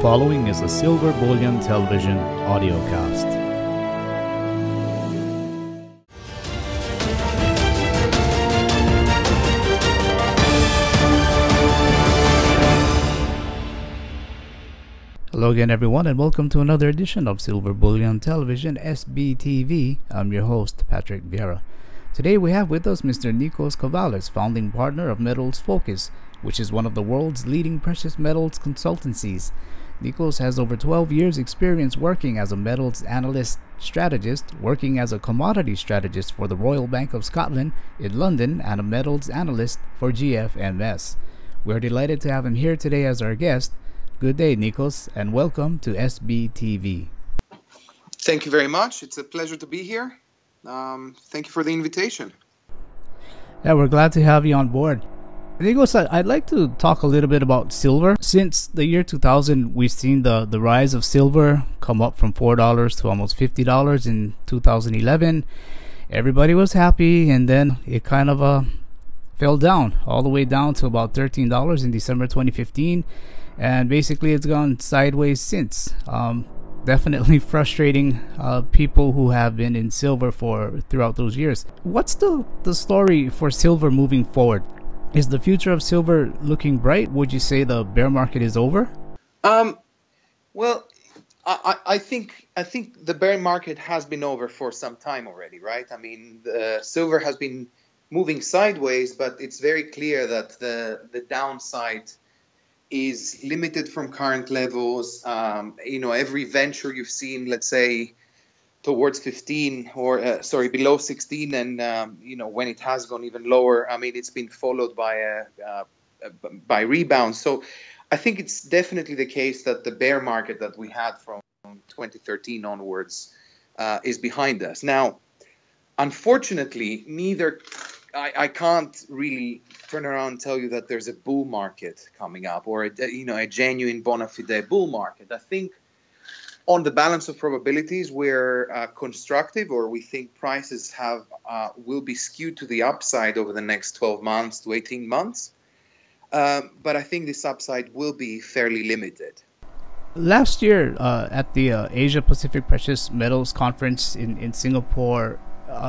following is a Silver Bullion television audiocast. Hello again, everyone, and welcome to another edition of Silver Bullion Television, SBTV. I'm your host, Patrick Vieira. Today we have with us Mr. Nikos Kavalis, founding partner of Metals Focus, which is one of the world's leading precious metals consultancies. Nikos has over 12 years experience working as a metals analyst strategist, working as a commodity strategist for the Royal Bank of Scotland in London, and a metals analyst for GFMS. We're delighted to have him here today as our guest. Good day, Nikos, and welcome to SBTV. Thank you very much. It's a pleasure to be here. Thank you for the invitation. Yeah, we're glad to have you on board. Nikos, I'd like to talk a little bit about silver. Since the year 2000, we've seen the rise of silver come up from $4 to almost $50 in 2011. Everybody was happy, and then it kind of fell down, all the way down to about $13 in December 2015. And basically it's gone sideways since. Definitely frustrating people who have been in silver throughout those years. What's the story for silver moving forward? Is the future of silver looking bright? Would you say the bear market is over? Well, I think the bear market has been over for some time already, right? I mean, the silver has been moving sideways, but it's very clear that the downside is limited from current levels. Every venture you've seen, let's say, towards 15 or below 16, and when it has gone even lower, I mean, it's been followed by by rebounds. So I think it's definitely the case that the bear market that we had from 2013 onwards is behind us. Now, unfortunately, I can't really turn around and tell you that there's a bull market coming up, or a genuine bona fide bull market. I think on the balance of probabilities, we're constructive, or we think prices will be skewed to the upside over the next 12 months to 18 months. But I think this upside will be fairly limited. Last year at the Asia Pacific Precious Metals Conference in Singapore,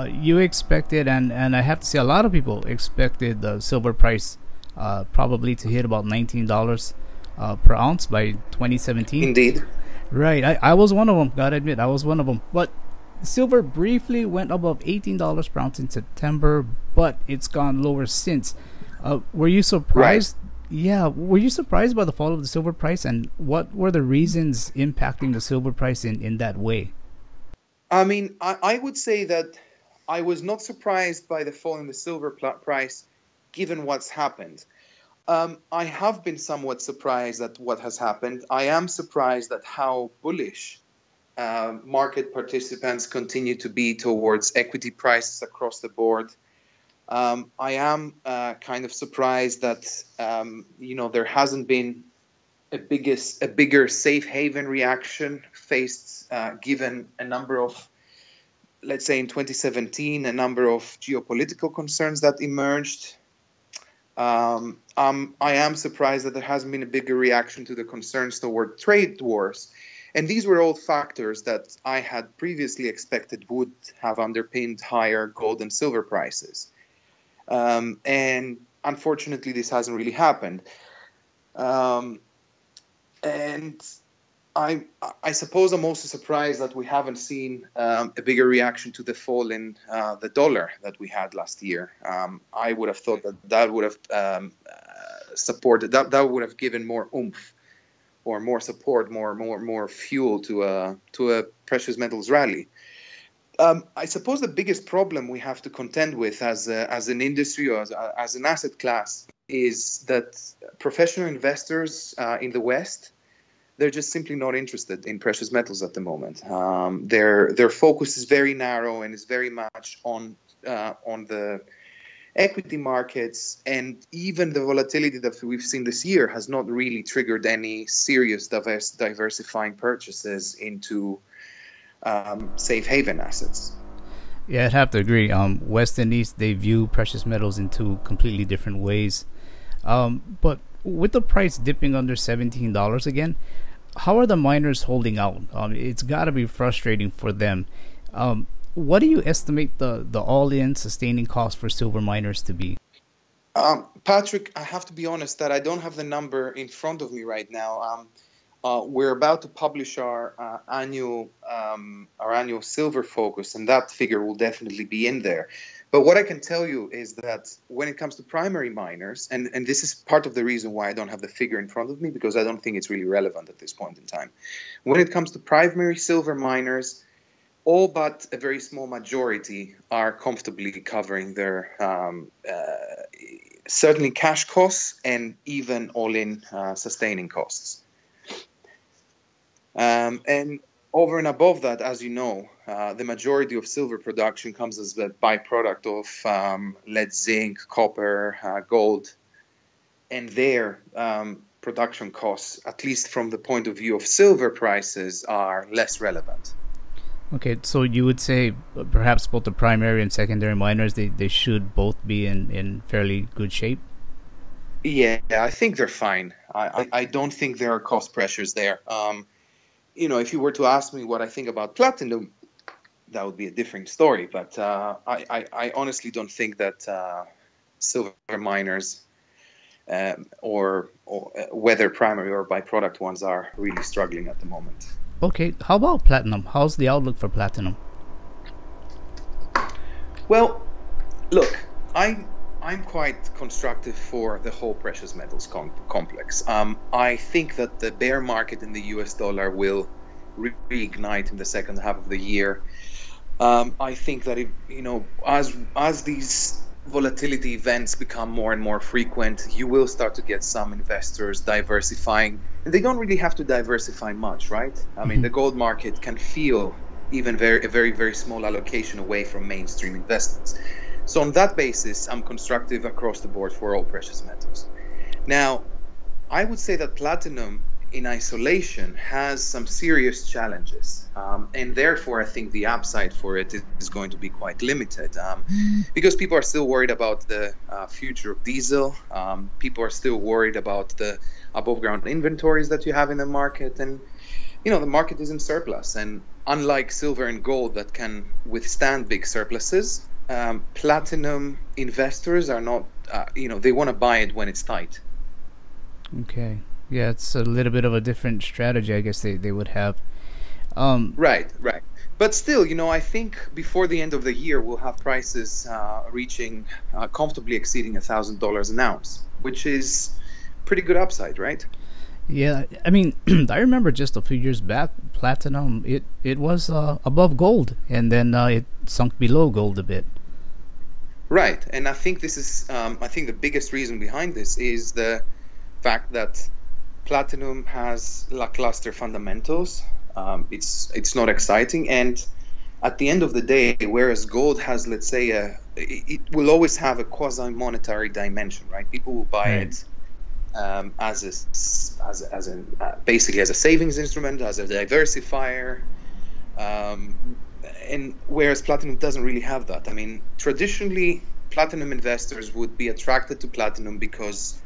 you expected, and I have to say a lot of people expected the silver price probably to hit about $19 per ounce by 2017. Indeed. Right, I was one of them, gotta admit, I was one of them. But silver briefly went above $18 per ounce in September, but it's gone lower since. Were you surprised? Right. Yeah, were you surprised by the fall of the silver price, and what were the reasons impacting the silver price in that way? I mean, I would say that I was not surprised by the fall in the silver price, given what's happened. I have been somewhat surprised at what has happened. I am surprised at how bullish market participants continue to be towards equity prices across the board. I am kind of surprised that there hasn't been a bigger safe haven reaction faced, given a number of, let's say in 2017, a number of geopolitical concerns that emerged. I am surprised that there hasn't been a bigger reaction to the concerns toward trade wars. And these were all factors that I had previously expected would have underpinned higher gold and silver prices. And unfortunately, this hasn't really happened. And I suppose I'm also surprised that we haven't seen a bigger reaction to the fall in the dollar that we had last year. I would have thought that would have supported, that would have given more oomph, or more support, more fuel to a precious metals rally. I suppose the biggest problem we have to contend with as an industry, or as an asset class, is that professional investors in the West, they're just simply not interested in precious metals at the moment. Their focus is very narrow and is very much on the equity markets, and even the volatility that we've seen this year has not really triggered any serious diversifying purchases into safe haven assets. Yeah, I'd have to agree. West and East, they view precious metals in two completely different ways. But with the price dipping under $17 again, how are the miners holding out? It's got to be frustrating for them. What do you estimate the all-in sustaining cost for silver miners to be? Patrick, I have to be honest that I don't have the number in front of me right now. We're about to publish our annual silver focus, and that figure will definitely be in there. But what I can tell you is that when it comes to primary miners, and this is part of the reason why I don't have the figure in front of me, because I don't think it's really relevant at this point in time. When it comes to primary silver miners, all but a very small majority are comfortably covering their certainly cash costs and even all-in sustaining costs. And over and above that, as you know, the majority of silver production comes as a byproduct of lead, zinc, copper, gold, and their production costs, at least from the point of view of silver prices, are less relevant. Okay, so you would say perhaps both the primary and secondary miners, they should both be in fairly good shape? Yeah, I think they're fine. I don't think there are cost pressures there. If you were to ask me what I think about platinum, that would be a different story. But I honestly don't think that silver miners or whether primary or byproduct ones are really struggling at the moment. Okay, how about platinum? How's the outlook for platinum? Well, look, I'm quite constructive for the whole precious metals complex. I think that the bear market in the US dollar will reignite in the second half of the year. I think that as these volatility events become more and more frequent, you will start to get some investors diversifying, and they don't really have to diversify much, right? I mean, the gold market can feel even a very, very small allocation away from mainstream investments. So on that basis, I'm constructive across the board for all precious metals. Now, I would say that platinum in isolation has some serious challenges, and therefore I think the upside for it is going to be quite limited, because people are still worried about the future of diesel. People are still worried about the above ground inventories that you have in the market, and the market is in surplus, and unlike silver and gold that can withstand big surpluses, platinum investors are not, they want to buy it when it's tight. Okay. Yeah, it's a little bit of a different strategy, I guess they would have. Right. But still, I think before the end of the year, we'll have prices reaching comfortably exceeding $1,000 an ounce, which is pretty good upside, right? Yeah, I mean, I remember just a few years back, platinum, it was above gold, and then it sunk below gold a bit. Right, and I think this is, I think the biggest reason behind this is the fact that platinum has lackluster fundamentals. It's not exciting, and at the end of the day, whereas gold has, let's say, it will always have a quasi-monetary dimension, right? People will buy it basically as a savings instrument, as a diversifier, and whereas platinum doesn't really have that. I mean, traditionally, platinum investors would be attracted to platinum because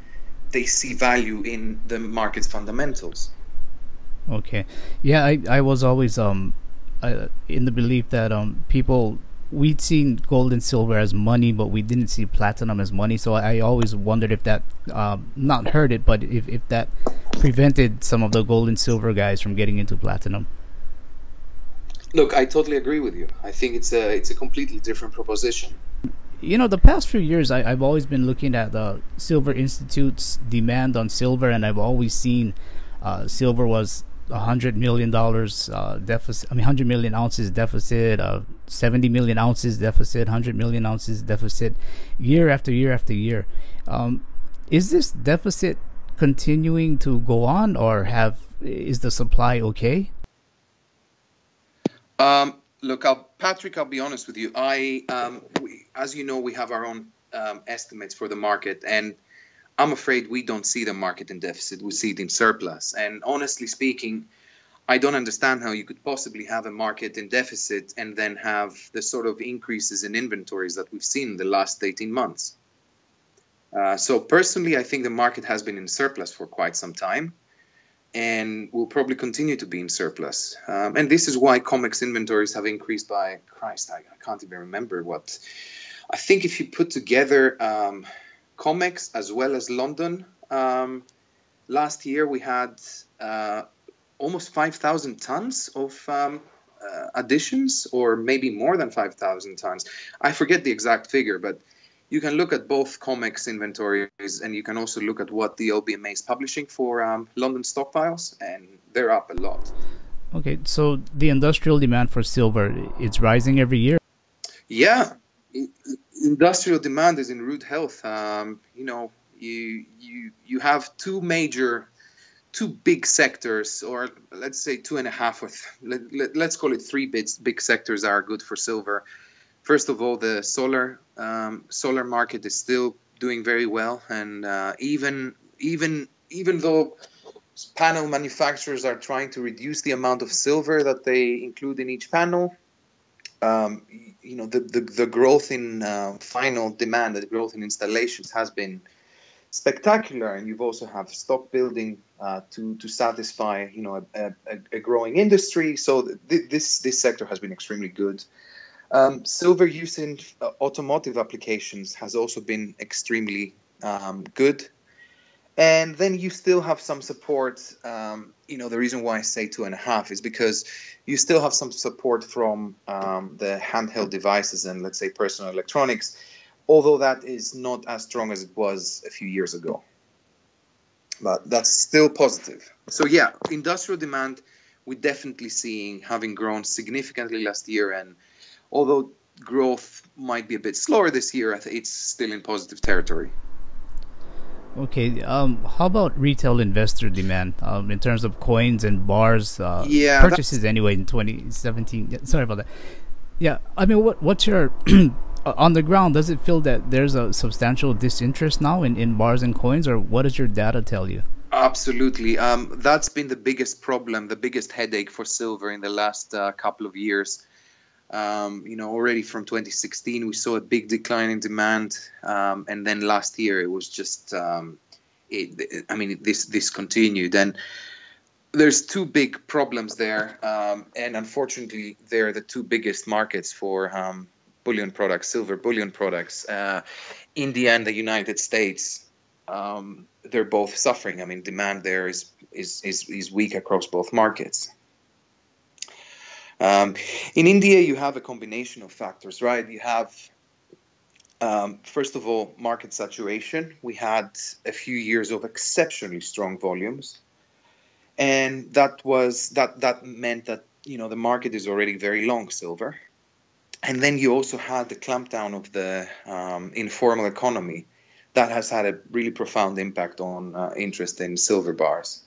they see value in the market's fundamentals. Okay, yeah, I was always in the belief that we'd seen gold and silver as money, but we didn't see platinum as money. So I always wondered if that not hurt it, but if that prevented some of the gold and silver guys from getting into platinum. Look, I totally agree with you. I think it's a completely different proposition. The past few years, I've always been looking at the Silver Institute's demand on silver, and I've always seen silver was $100 million deficit. I mean, 100 million ounces deficit, 70 million ounces deficit, 100 million ounces deficit, year after year after year. Is this deficit continuing to go on, or is the supply okay? Look, Patrick, I'll be honest with you. As you know, we have our own estimates for the market, and I'm afraid we don't see the market in deficit. We see it in surplus. And honestly speaking, I don't understand how you could possibly have a market in deficit and then have the sort of increases in inventories that we've seen in the last 18 months. So personally, I think the market has been in surplus for quite some time. and will probably continue to be in surplus. And this is why COMEX inventories have increased by, Christ, I can't even remember what. I think if you put together COMEX as well as London, last year we had almost 5,000 tons of additions, or maybe more than 5,000 tons. I forget the exact figure, but you can look at both COMEX inventories, and you can also look at what the LBMA is publishing for London stockpiles, and they're up a lot. Okay, so the industrial demand for silver, it's rising every year? Yeah, industrial demand is in rude health. You have two big sectors, or let's say two and a half, or let's call it three big sectors are good for silver. First of all, the solar market is still doing very well, and even though panel manufacturers are trying to reduce the amount of silver that they include in each panel, the growth in final demand, the growth in installations has been spectacular, and you've also have stock building to satisfy a growing industry. So this sector has been extremely good. Silver use in automotive applications has also been extremely good. And then you still have some support. The reason why I say 2.5 is because you still have some support from the handheld devices and, let's say, personal electronics, although that is not as strong as it was a few years ago. But that's still positive. So yeah, industrial demand, we're definitely seeing having grown significantly last year, and although growth might be a bit slower this year, I think it's still in positive territory. Okay, how about retail investor demand in terms of coins and bars purchases anyway in 2017? Yeah, sorry about that. Yeah, I mean, what's your on the ground? Does it feel that there's a substantial disinterest now in bars and coins, or what does your data tell you? Absolutely, that's been the biggest problem, the biggest headache for silver in the last couple of years. Already from 2016, we saw a big decline in demand. And then last year, it was just, this continued. And there's two big problems there. And unfortunately, they're the two biggest markets for bullion products, silver bullion products. India and the United States, they're both suffering. I mean, demand there is weak across both markets. In India, you have a combination of factors, right? You have, first of all, market saturation. We had a few years of exceptionally strong volumes, and that meant that the market is already very long silver. And then you also had the clampdown of the informal economy that has had a really profound impact on interest in silver bars.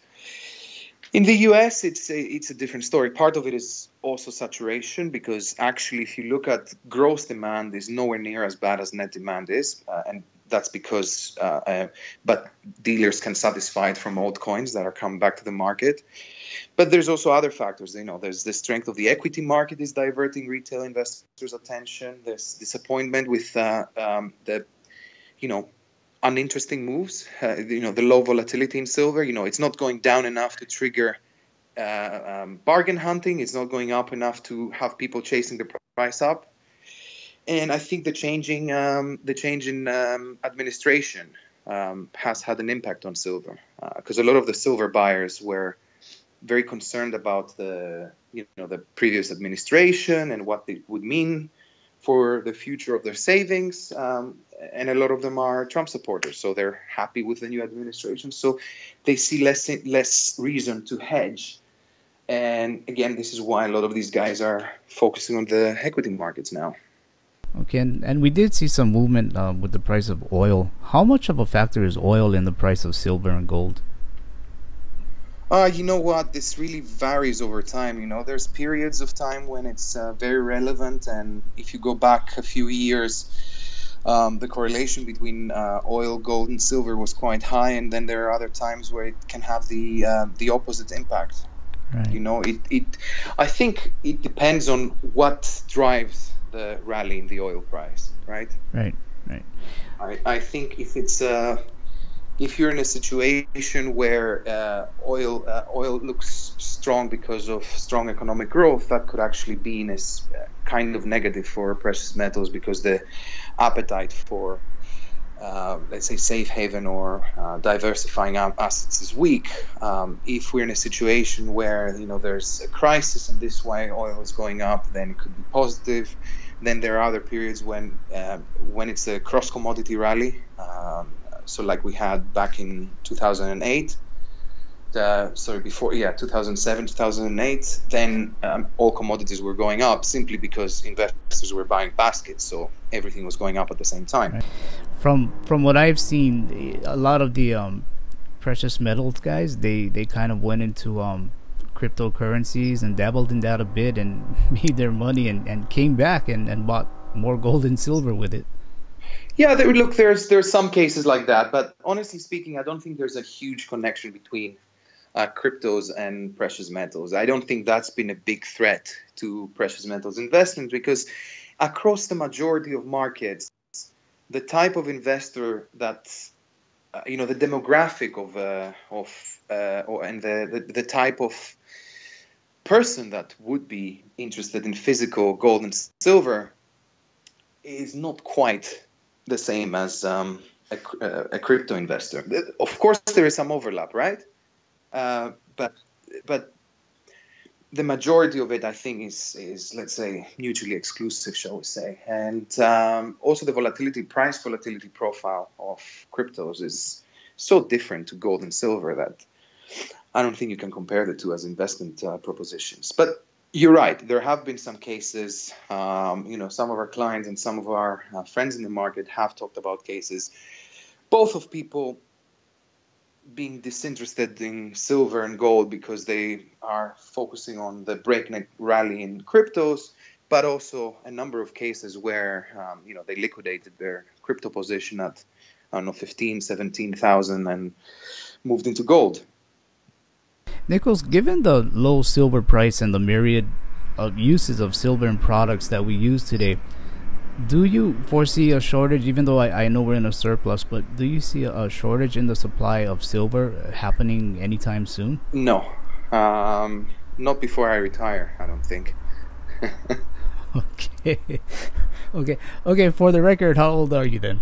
In the US, it's a different story. Part of it is also saturation, because actually, if you look at gross demand, is nowhere near as bad as net demand is, and that's because but dealers can satisfy it from old coins that are coming back to the market. But there's also other factors. There's the strength of the equity market is diverting retail investors' attention. There's disappointment with the uninteresting moves, the low volatility in silver. It's not going down enough to trigger bargain hunting. It's not going up enough to have people chasing the price up. And I think the change in administration has had an impact on silver, because a lot of the silver buyers were very concerned about the previous administration and what it would mean for the future of their savings, and a lot of them are Trump supporters, so they're happy with the new administration. So they see less reason to hedge. And again, this is why a lot of these guys are focusing on the equity markets now. Okay, and we did see some movement with the price of oil. How much of a factor is oil in the price of silver and gold? You know what? This really varies over time. There's periods of time when it's very relevant, and if you go back a few years, the correlation between oil, gold, and silver was quite high, and then there are other times where it can have the opposite impact. Right. I think it depends on what drives the rally in the oil price, right? Right. I think if it's If you're in a situation where oil looks strong because of strong economic growth, that could actually be in a kind of negative for precious metals because the appetite for let's say safe haven or diversifying assets is weak. If we're in a situation where there's a crisis and this way oil is going up, then it could be positive. Then there are other periods when it's a cross commodity rally. So like we had back in 2008. Before 2007, 2008, then all commodities were going up simply because investors were buying baskets, so everything was going up at the same time. Right. From what I've seen, a lot of the precious metals guys, they kind of went into cryptocurrencies and dabbled in that a bit and made their money and came back and bought more gold and silver with it. Yeah, there's some cases like that, but honestly speaking, I don't think there's a huge connection between cryptos and precious metals. I don't think that's been a big threat to precious metals investment because across the majority of markets, the type of investor that the demographic and the type of person that would be interested in physical gold and silver is not quite the same as a crypto investor. Of course, there is some overlap, right? But the majority of it, I think, is let's say mutually exclusive, shall we say? And also the price volatility profile of cryptos is so different to gold and silver that I don't think you can compare the two as investment propositions. But you're right. There have been some cases. Some of our clients and some of our friends in the market have talked about cases, both of people being disinterested in silver and gold because they are focusing on the breakneck rally in cryptos, but also a number of cases where they liquidated their crypto position at 15, 17,000 and moved into gold. Nikos, given the low silver price and the myriad of uses of silver in products that we use today, do you foresee a shortage, even though I know we're in a surplus, but do you see a shortage in the supply of silver happening anytime soon? No, not before I retire, I don't think. Okay. For the record, how old are you then?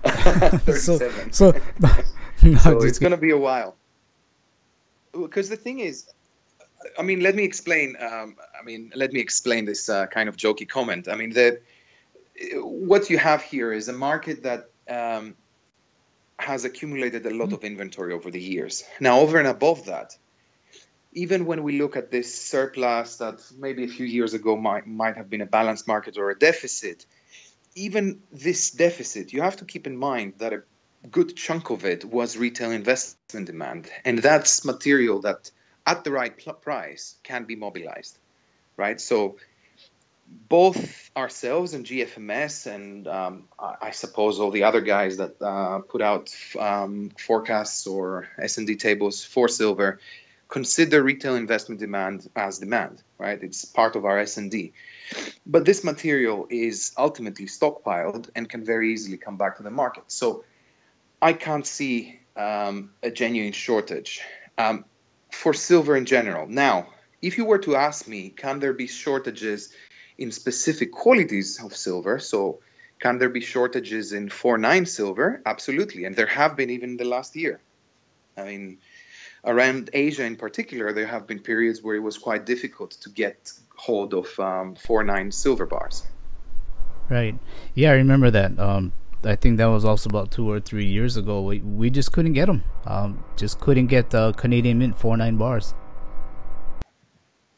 37. So It's going to be a while. Because the thing is, let me explain. Let me explain this kind of jokey comment. What you have here is a market that has accumulated a lot of inventory over the years. Now, over and above that, even when we look at this surplus that maybe a few years ago might have been a balanced market or a deficit, even this deficit, you have to keep in mind that a good chunk of it was retail investment demand, and that's material that at the right price can be mobilized, right? So both ourselves and GFMS and I suppose all the other guys that put out forecasts or S&D tables for silver consider retail investment demand as demand, right? It's part of our S&D. But this material is ultimately stockpiled and can very easily come back to the market. So I can't see a genuine shortage for silver in general. Now, if you were to ask me, can there be shortages in specific qualities of silver? So can there be shortages in 4.9 silver? Absolutely. And there have been even in the last year. Around Asia in particular, there have been periods where it was quite difficult to get hold of 4.9 silver bars. Right. Yeah, I remember that. I think that was also about 2 or 3 years ago. We just couldn't get them. Just couldn't get Canadian Mint 4.9 bars.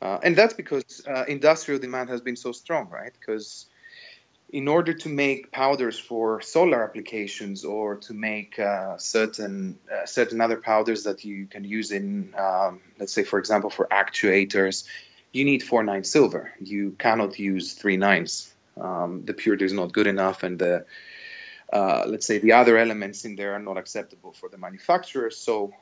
And that's because industrial demand has been so strong, right? Because in order to make powders for solar applications or to make certain other powders that you can use in, let's say, for example, for actuators, you need 4.9 silver. You cannot use 3.9s. The purity is not good enough, and let's say the other elements in there are not acceptable for the manufacturer. So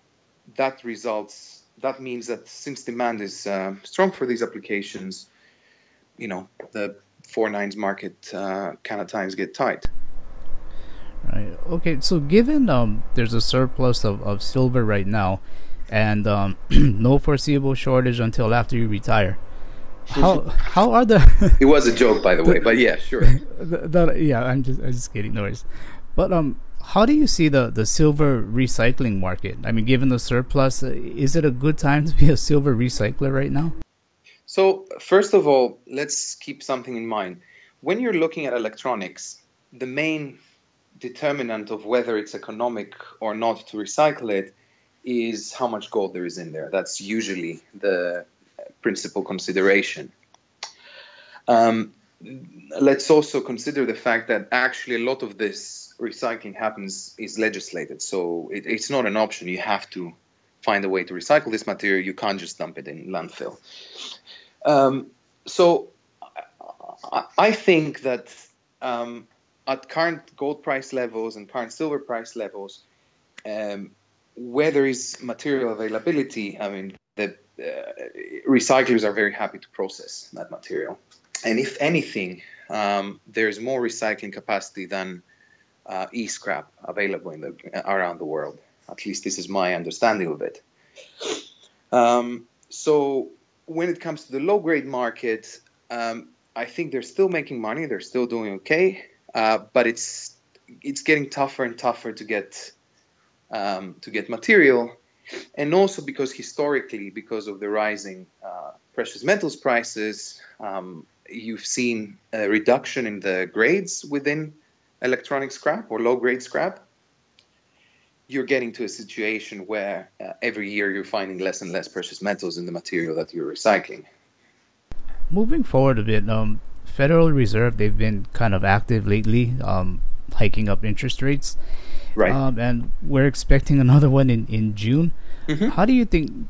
that means that since demand is strong for these applications, the 4.9s market can at times get tight. Right. Okay, so given there's a surplus of silver right now, and no foreseeable shortage until after you retire, how are the It was a joke, by the way, but yeah, sure. yeah, I'm just kidding, no worries. But how do you see the silver recycling market? I mean, given the surplus, is it a good time to be a silver recycler right now? So, first of all, let's keep something in mind. When you're looking at electronics, the main determinant of whether it's economic or not to recycle it is how much gold there is in there. That's usually the principal consideration. Um, let's also consider the fact that actually a lot of this recycling is legislated. So it's not an option. You have to find a way to recycle this material. You can't just dump it in landfill. So I think that at current gold price levels and current silver price levels, where there is material availability, I mean, the recyclers are very happy to process that material. And if anything, there's more recycling capacity than e-scrap available around the world. At least this is my understanding of it. So when it comes to the low-grade market, I think they're still making money. They're still doing okay, but it's getting tougher and tougher to get material, and also because historically, because of the rising precious metals prices, you've seen a reduction in the grades within electronic scrap or low-grade scrap. You're getting to a situation where every year you're finding less and less precious metals in the material that you're recycling. Moving forward a bit, Federal Reserve, they've been kind of active lately, hiking up interest rates. Right. And we're expecting another one in June. Mm-hmm. How do you think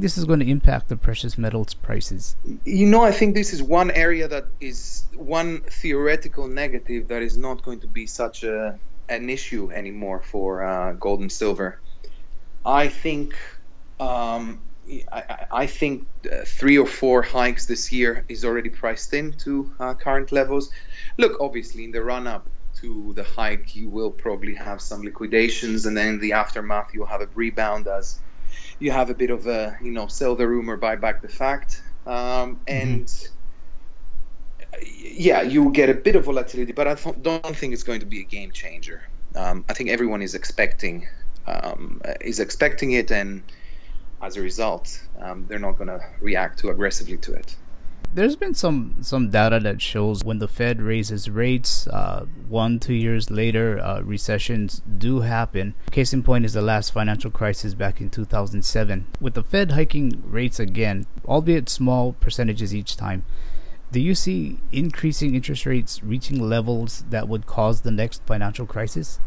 this is going to impact the precious metals prices? I think this is one area that is one theoretical negative that is not going to be such an issue anymore for gold and silver. I think I think 3 or 4 hikes this year is already priced into current levels. Look, obviously, in the run-up to the hike, you will probably have some liquidations, and then in the aftermath, you'll have a rebound as you have a bit of a, sell the rumor, buy back the fact. And yeah, you will get a bit of volatility, but I don't think it's going to be a game changer. I think everyone is expecting it, and as a result, they're not going to react too aggressively to it. There's been some data that shows when the Fed raises rates, 1-2 years later, recessions do happen. Case in point is the last financial crisis back in 2007. With the Fed hiking rates again, albeit small percentages each time, do you see increasing interest rates reaching levels that would cause the next financial crisis?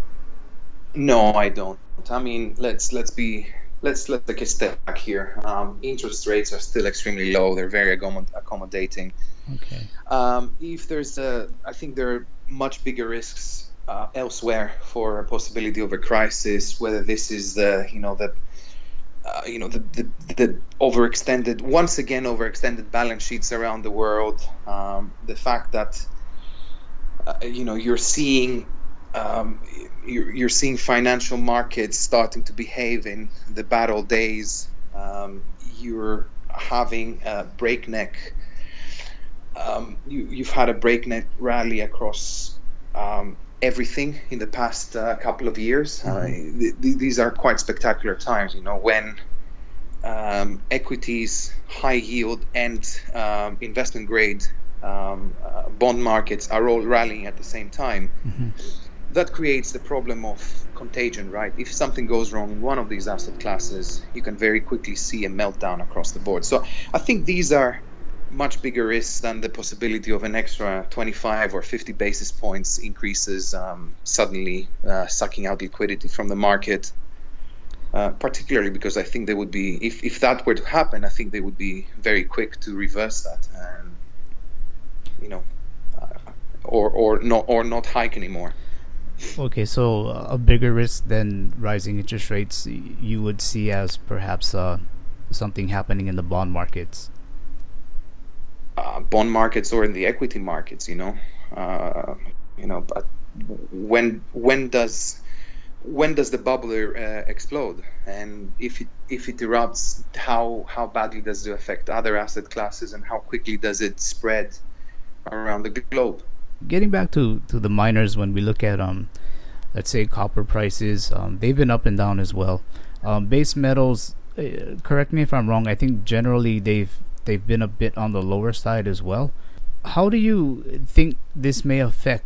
No, I don't. I mean, let's take a step back here. Interest rates are still extremely low. They're very accommodating. Okay. I think there are much bigger risks elsewhere for a possibility of a crisis. Whether this is the overextended balance sheets around the world, the fact that you're seeing financial markets starting to behave in the bad old days. You're having a breakneck. You've had a breakneck rally across everything in the past couple of years. These are quite spectacular times. When equities, high yield, and investment grade bond markets are all rallying at the same time. That creates the problem of contagion, right? If something goes wrong in one of these asset classes, you can very quickly see a meltdown across the board. So I think these are much bigger risks than the possibility of an extra 25 or 50 basis points increases suddenly sucking out liquidity from the market. Particularly because I think they would be, if that were to happen, I think they would be very quick to reverse that, and or not hike anymore. Okay, so a bigger risk than rising interest rates you would see as perhaps something happening in the bond markets. Bond markets or in the equity markets, but when does the bubble explode, and if it erupts, how badly does it affect other asset classes, and how quickly does it spread around the globe? Getting back to the miners, when we look at let's say copper prices, they've been up and down as well. Base metals, correct me if I'm wrong, I think generally they've been a bit on the lower side as well. How do you think this may affect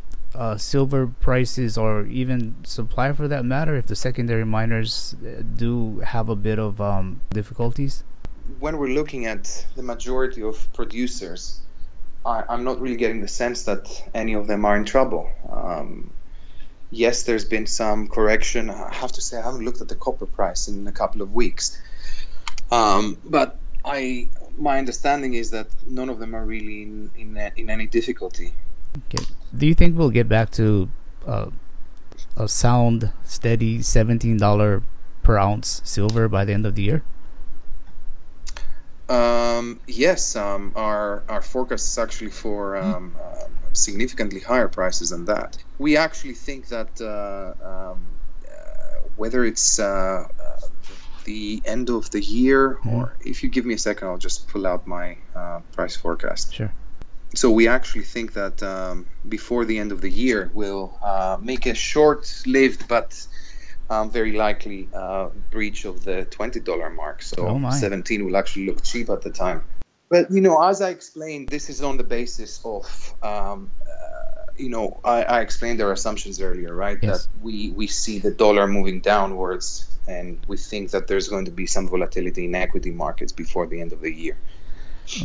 silver prices, or even supply for that matter, if the secondary miners do have a bit of difficulties? When we're looking at the majority of producers, I'm not really getting the sense that any of them are in trouble. Yes, there's been some correction. I have to say I haven't looked at the copper price in a couple of weeks, but my understanding is that none of them are really in any difficulty. Okay. Do you think we'll get back to a sound, steady $17 per ounce silver by the end of the year? Yes, our forecast is actually for significantly higher prices than that. We actually think that whether it's the end of the year, or if you give me a second, I'll just pull out my price forecast. Sure. So we actually think that before the end of the year, we'll make a short-lived but very likely breach of the $20 mark. So 17 will actually look cheap at the time. But, as I explained, this is on the basis of, I explained our assumptions earlier, right? Yes. That we see the dollar moving downwards, and we think that there's going to be some volatility in equity markets before the end of the year.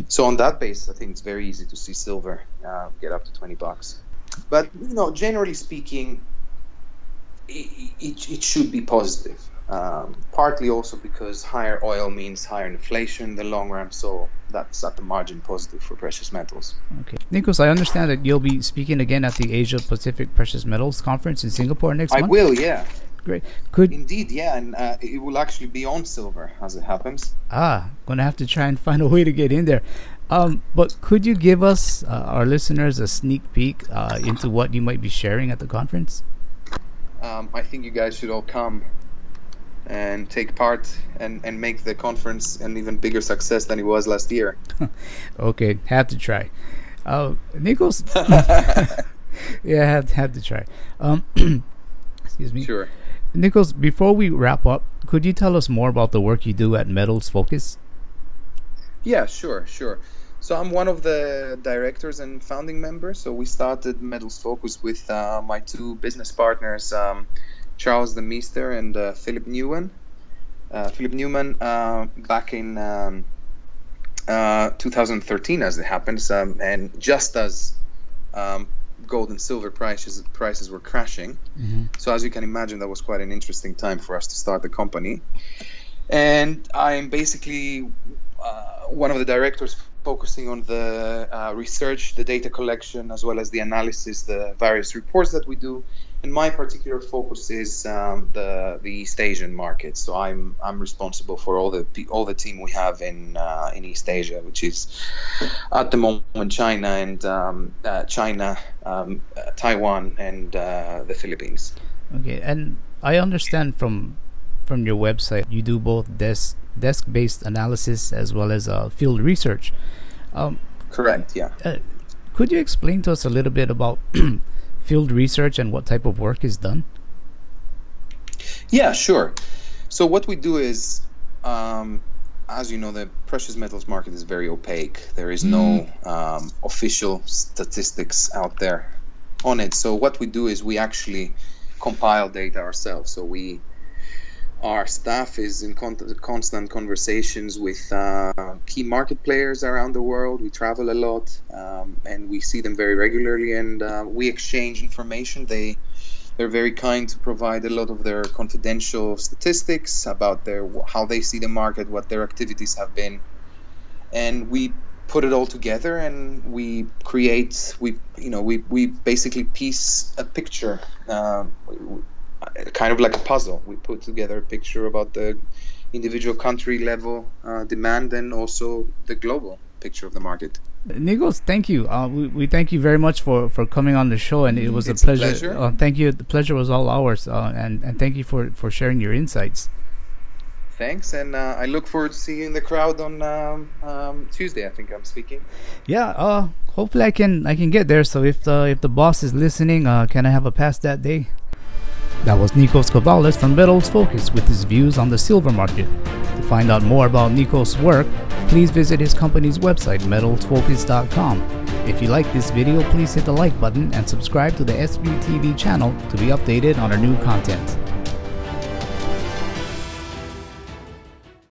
So on that basis, I think it's very easy to see silver get up to $20. But, generally speaking, it should be positive. Partly also because higher oil means higher inflation in the long run, so that's at the margin positive for precious metals. Okay. Nikos, I understand that you'll be speaking again at the Asia Pacific Precious Metals Conference in Singapore next month? I will, yeah. Great. Indeed, yeah, and it will actually be on silver, as it happens. Gonna have to try and find a way to get in there. But could you give us, our listeners, a sneak peek into what you might be sharing at the conference? I think you guys should all come and take part and make the conference an even bigger success than it was last year. Okay, have to try. Nikos, yeah, have to try. Excuse me. Sure. Nikos, before we wrap up, could you tell us more about the work you do at Metals Focus? Yeah, sure. So I'm one of the directors and founding members. So we started Metals Focus with my two business partners, Charles de Meester and Philip Newman. Philip Newman back in 2013, as it happens, and just as gold and silver prices were crashing. Mm-hmm. So as you can imagine, that was quite an interesting time for us to start the company. And I'm basically one of the directors focusing on the research, the data collection, as well as the analysis, the various reports that we do. And my particular focus is the East Asian market. So I'm responsible for all the team we have in East Asia, which is at the moment China and Taiwan and the Philippines. Okay, and I understand from your website you do both desk-based analysis as well as field research. Correct. Yeah. Could you explain to us a little bit about field research and what type of work is done? Yeah, sure. So what we do is, as you know, the precious metals market is very opaque. There is no official statistics out there on it. So what we do is we actually compile data ourselves. So our staff is in constant conversations with key market players around the world. We travel a lot, and we see them very regularly, and we exchange information. They're very kind to provide a lot of their confidential statistics about how they see the market, what their activities have been, and we put it all together and we basically piece a picture. Kind of like a puzzle. We put together a picture about the individual country level demand and also the global picture of the market. Nikos, thank you. We thank you very much for coming on the show, and it was a pleasure. Thank you. The pleasure was all ours, and thank you for sharing your insights. Thanks, and I look forward to seeing you in the crowd on Tuesday. I think I'm speaking. Yeah. Hopefully I can get there. So if the boss is listening, can I have a pass that day? That was Nikos Kavalis from Metals Focus with his views on the silver market. To find out more about Nikos' work, please visit his company's website, metalsfocus.com. If you like this video, please hit the like button and subscribe to the SBTV channel to be updated on our new content.